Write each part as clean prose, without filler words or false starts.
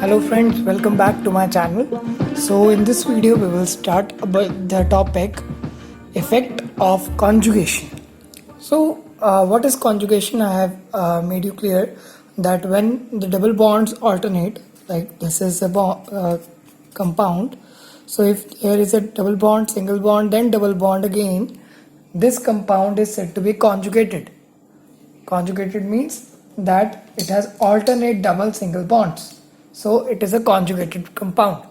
Hello friends, welcome back to my channel. So in this video we will start about the topic effect of conjugation. So what is conjugation? I have made you clear that when the double bonds alternate, like this is a compound. So if there is a double bond, single bond, then double bond again, this compound is said to be conjugated. Conjugated means that it has alternate double single bonds. So it is a conjugated compound.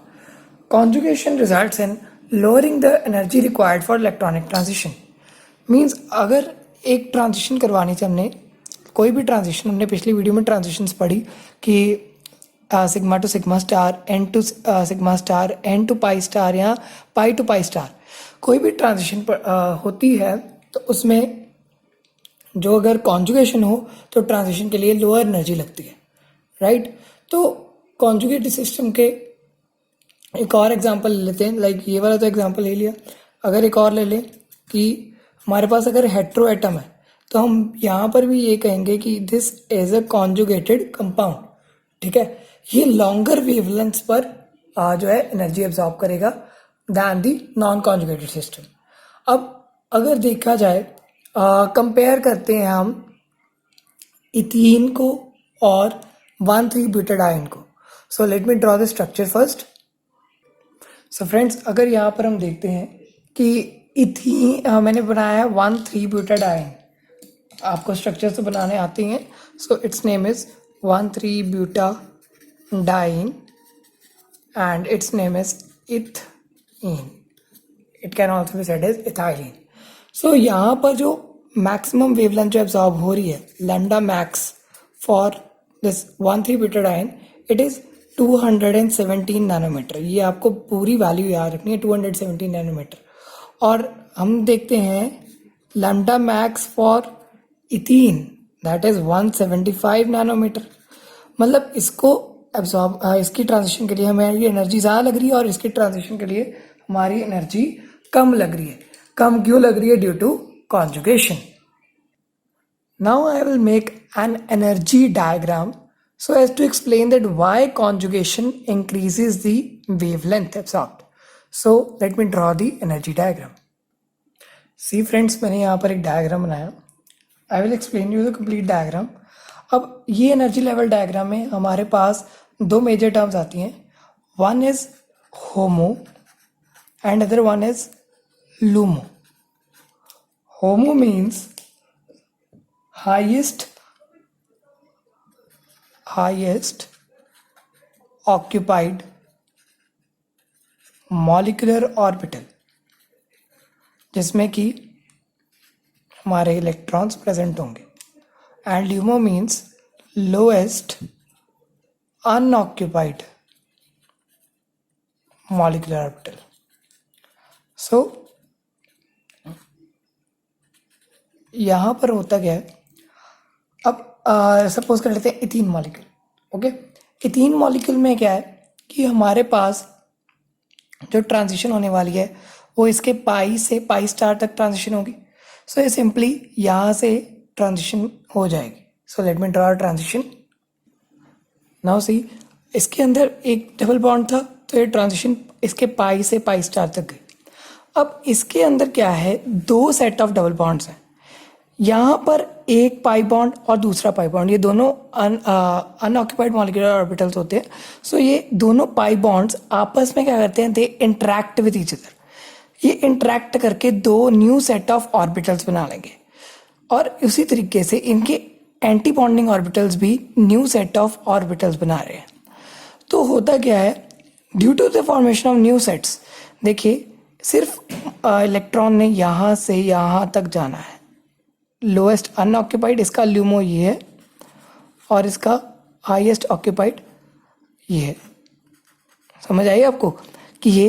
Conjugation results in lowering the energy required for electronic transition. Means अगर एक transition करवानी थी हमने, कोई भी transition, हमने पिछली video में ट्रांजिशंस पढ़ी कि sigma to sigma star, n to sigma star, n to pi star या पाई टू पाई स्टार, कोई भी ट्रांजिशन होती है तो उसमें जो अगर कॉन्जुगेशन हो तो ट्रांजिशन के लिए लोअर एनर्जी लगती है, राइट। तो कॉन्जुगेट सिस्टम के एक और एग्जांपल ले लेते हैं, लाइक ये वाला तो एग्जांपल ले लिया। अगर एक और ले लें कि हमारे पास अगर हेट्रो एटम है तो हम यहाँ पर भी ये कहेंगे कि this is a conjugated compound, ठीक है। ये लॉन्गर वेवलेंथ्स पर जो है एनर्जी एब्जॉर्ब करेगा than the non conjugated system. अब अगर देखा जाए, कंपेयर करते हैं हम इथीन को और 1,3-ब्यूटाडाइन को। So let me draw the structure first. So friends, अगर यहाँ पर हम देखते हैं कि इथीन मैंने बनाया है 1,3-ब्यूटाडाइन, आपको स्ट्रक्चर तो बनाने आते हैं। सो इट्स नेम इज 1,3-ब्यूटाडाइन and it's name is ethene. It can also be said as ethylene. सो यहाँ पर जो मैक्सिमम वेवलेंथ जो एब्जॉर्ब हो रही है, लैम्डा मैक्स फॉर दिस 1,3-ब्यूटाडाइन, इट इज़ 217 नैनोमीटर। ये आपको पूरी वैल्यू याद रखनी है, 217 नैनोमीटर। और हम देखते हैं lambda max for ethene, that is 175 nanometre. मतलब इसको एब्जॉर्ब, इसकी ट्रांजिशन के लिए हमें ये एनर्जी ज़्यादा लग रही है और इसकी ट्रांजिशन के लिए हमारी एनर्जी कम लग रही है। कम क्यों लग रही है? Due to conjugation. Now I will make an energy diagram so as to explain that why conjugation increases the wavelength absorbed. So let me draw the energy diagram. See friends, मैंने यहाँ पर एक डायग्राम बनाया। I will explain you the complete diagram. अब ये energy level diagram में हमारे पास दो मेजर टर्म्स आती हैं। One is homo and other one is LUMO. Homo means highest occupied molecular orbital, जिसमें कि हमारे इलेक्ट्रॉन्स प्रेजेंट होंगे। And LUMO means lowest unoccupied molecular orbital. So यहाँ पर होता क्या है, अब सपोज कर लेते हैं ethene molecule. Okay, ethene molecule में क्या है कि हमारे पास जो ट्रांजिशन होने वाली है वो इसके पाई से पाई स्टार तक ट्रांजिशन होगी। सो ये सिंपली यहाँ से ट्रांजिशन हो जाएगी। So let me draw transition. Now see, इसके अंदर एक डबल बॉन्ड था तो ये ट्रांजिशन इसके पाई से पाई स्टार तक गई। अब इसके अंदर क्या है, दो सेट ऑफ डबल बॉन्ड्स हैं। यहाँ पर एक पाई बॉन्ड और दूसरा पाई बॉन्ड, ये दोनों अनऑक्यूपाइड मॉलिक्यूलर ऑर्बिटल्स होते हैं। सो ये दोनों पाई बॉन्ड्स आपस में क्या करते हैं, दे इंटरैक्ट विद ईच अदर। ये इंटरैक्ट करके दो न्यू सेट ऑफ ऑर्बिटल्स बना लेंगे और उसी तरीके से इनके एंटी बॉन्डिंग ऑर्बिटल्स भी न्यू सेट ऑफ ऑर्बिटल्स बना रहे हैं। तो होता क्या है, due to the formation of new sets, देखिए सिर्फ इलेक्ट्रॉन ने यहाँ से यहाँ तक जाना है। लोएस्ट अनऑक्यूपाइड इसका LUMO ये है और इसका हाईएस्ट ऑक्यूपाइड ये है। समझ आई आपको कि ये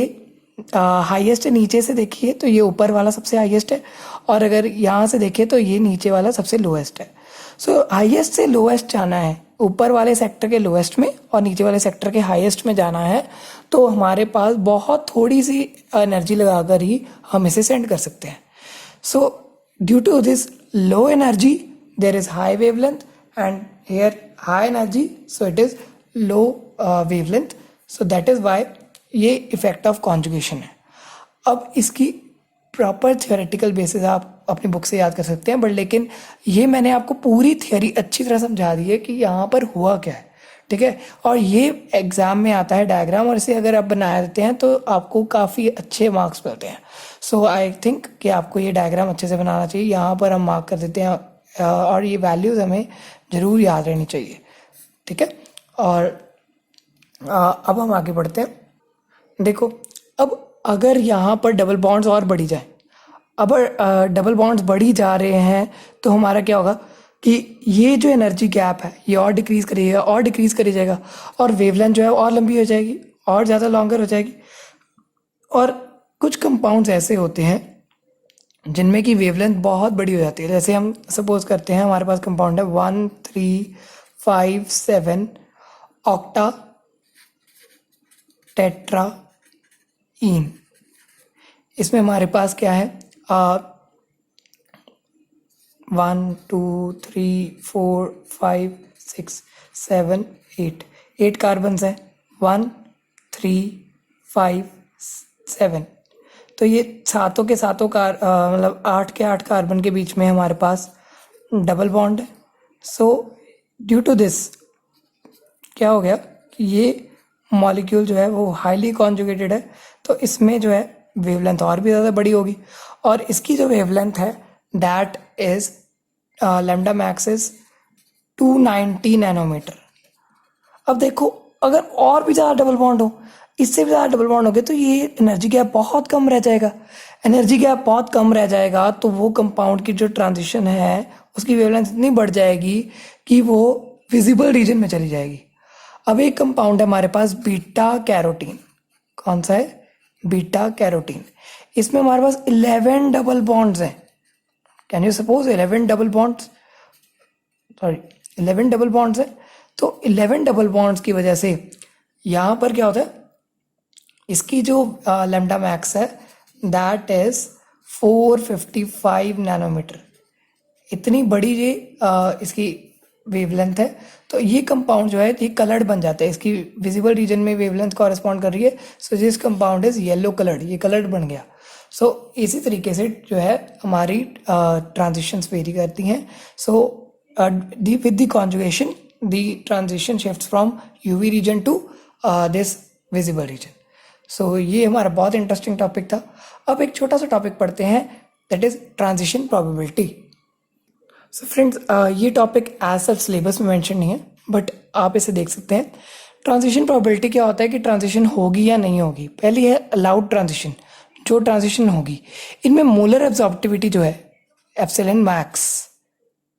हाईएस्ट नीचे से देखिए तो ये ऊपर वाला सबसे हाईएस्ट है, और अगर यहाँ से देखिए तो ये नीचे वाला सबसे लोएस्ट है। सो हाईएस्ट से लोएस्ट जाना है, ऊपर वाले सेक्टर के लोएस्ट में और नीचे वाले सेक्टर के हाईएस्ट में जाना है, तो हमारे पास बहुत थोड़ी सी एनर्जी लगाकर ही हम इसे सेंड कर सकते हैं। सो due to this low energy there is high wavelength and here high energy, so it is low wavelength, so that is why ये इफेक्ट ऑफ कॉन्जुगेशन है। अब इसकी प्रॉपर थियोरेटिकल बेसिस आप अपनी बुक से याद कर सकते हैं, बट लेकिन ये मैंने आपको पूरी थियोरी अच्छी तरह समझा दी है कि यहाँ पर हुआ क्या है, ठीक है। और ये एग्ज़ाम में आता है डायग्राम, और इसे अगर आप बना देते हैं तो आपको काफ़ी अच्छे मार्क्स मिलते हैं। सो आई थिंक कि आपको ये डायग्राम अच्छे से बनाना चाहिए। यहाँ पर हम मार्क कर देते हैं और ये वैल्यूज़ हमें ज़रूर याद रहनी चाहिए, ठीक है। और अब हम आगे बढ़ते हैं। देखो, अब अगर यहाँ पर डबल बॉन्ड्स और बढ़ी जाए, अब डबल बॉन्ड्स बढ़ी जा रहे हैं तो हमारा क्या होगा कि ये जो एनर्जी गैप है ये और डिक्रीज़ करेगा और डिक्रीज़ करे जाएगा, और वेवलेंथ जो है और लंबी हो जाएगी और ज़्यादा लॉन्गर हो जाएगी। और कुछ कंपाउंड्स ऐसे होते हैं जिनमें की वेवलेंथ बहुत बड़ी हो जाती है। जैसे हम सपोज करते हैं हमारे पास कंपाउंड है 1357 ऑक्टा टेट्राईन। इसमें हमारे पास क्या है, 1 2 3 4 5 6 7 8 कार्बन्स हैं, 1 3 5 7। तो ये सातों के सातों मतलब 8 के 8 कार्बन के बीच में हमारे पास डबल बॉन्ड है। सो ड्यू टू दिस क्या हो गया कि ये मॉलिक्यूल जो है वो हाईली कॉन्जुगेटेड है, तो इसमें जो है वेवलेंथ और भी ज़्यादा बड़ी होगी, और इसकी जो वेवलेंथ है that is lambda max is 290 nanometre. अब देखो, अगर और भी ज़्यादा डबल बॉन्ड हो, इससे भी ज़्यादा डबल बॉन्ड हो गए, तो ये एनर्जी गैप बहुत कम रह जाएगा। एनर्जी गैप बहुत कम रह जाएगा तो वो कंपाउंड की जो ट्रांजिशन है उसकी वेवलेंथ इतनी बढ़ जाएगी कि वो विजिबल रीजन में चली जाएगी। अब एक कंपाउंड है हमारे पास बीटा कैरोटीन। कौन सा है? Beta carotene. इसमें हमारे पास 11 डबल बॉन्ड्स हैं। Can you suppose 11 double bonds, sorry 11 double bonds हैं। तो 11 डबल बॉन्ड्स की वजह से यहाँ पर क्या होता है, इसकी जो लैम्डा मैक्स है दैट इज 455 नैनोमीटर। इतनी बड़ी ये इसकी वेवलेंथ है। तो ये कंपाउंड जो है ये कलर्ड बन जाता है, इसकी विजिबल रीजन में वेवलेंथ कॉरेस्पॉन्ड कर रही है। So this compound is yellow coloured, ये कलर्ड बन गया। सो इसी तरीके से जो है हमारी ट्रांजिशंस वेरी करती हैं। So with the conjugation the transition shifts from UV region to this visible region. सो ये हमारा बहुत इंटरेस्टिंग टॉपिक था। अब एक छोटा सा टॉपिक पढ़ते हैं, that is transition probability. So friends, ये टॉपिक एज सच सिलेबस में मेंशन नहीं है, बट आप इसे देख सकते हैं। ट्रांजिशन प्रोबेबिलिटी क्या होता है कि ट्रांजिशन होगी या नहीं होगी। पहली है अलाउड ट्रांजिशन, जो ट्रांजिशन होगी। इनमें मोलर एब्जॉर्प्टिविटी जो है epsilon max,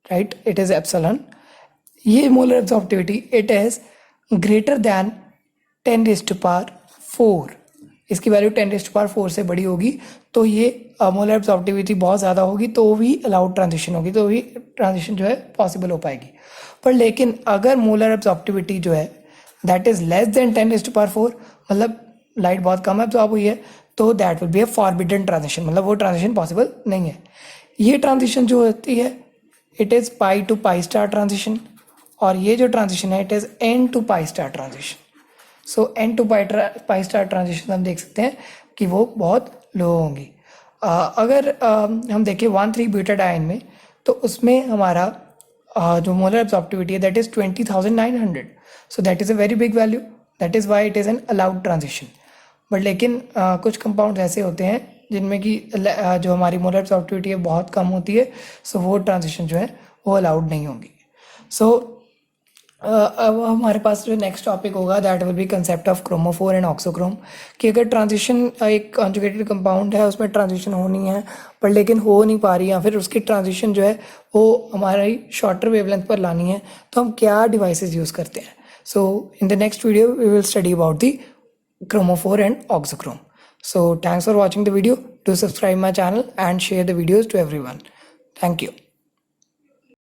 right, it is epsilon. ये molar absorptivity it is greater than 10⁴। इसकी वैल्यू 10⁴ से बड़ी होगी तो ये मोलर एब्जॉर्प्टिविटी बहुत ज़्यादा होगी, तो भी अलाउड ट्रांजिशन होगी, तो भी ट्रांजिशन जो है पॉसिबल हो पाएगी। पर लेकिन अगर मोलर एब्जॉर्प्टिविटी जो है दैट इज़ लेस देन 10⁴, मतलब लाइट बहुत कम एब्जॉर्ब हुई है, तो that will be a forbidden transition, मतलब वो ट्रांजिशन पॉसिबल नहीं है। ये ट्रांजिशन जो होती है it is pi to pi star transition, और ये जो ट्रांजिशन है it is n to pi star transition. So n to pi star transition हम देख सकते हैं कि वो बहुत लो होंगी। अगर हम देखें 1,3-ब्यूटाडाइन में, तो उसमें हमारा जो मोलर एब्जॉर्प्टिविटी है that is 20,900। So that is a very big value, that is why it is N allowed transition. But लेकिन कुछ कंपाउंड ऐसे होते हैं जिनमें कि जो हमारी मोलर एब्जॉर्प्टिविटी है बहुत कम होती है, सो वो ट्रांजिशन जो है वो अलाउड नहीं होंगी। सो अब हमारे पास जो नेक्स्ट टॉपिक होगा that will be concept of chromophore and auxochrome, कि अगर ट्रांजिशन एक कॉन्जुगेटेड कंपाउंड है उसमें ट्रांजिशन होनी है पर लेकिन हो नहीं पा रही, या फिर उसकी ट्रांजिशन जो है वो हमारी शॉर्टर वेवलेंथ पर लानी है, तो हम क्या डिवाइसेस यूज़ करते हैं। So in the next video we will study about the chromophore and oxochrome. So thanks for watching the video. Do subscribe my channel and share the videos to everyone. Thank you.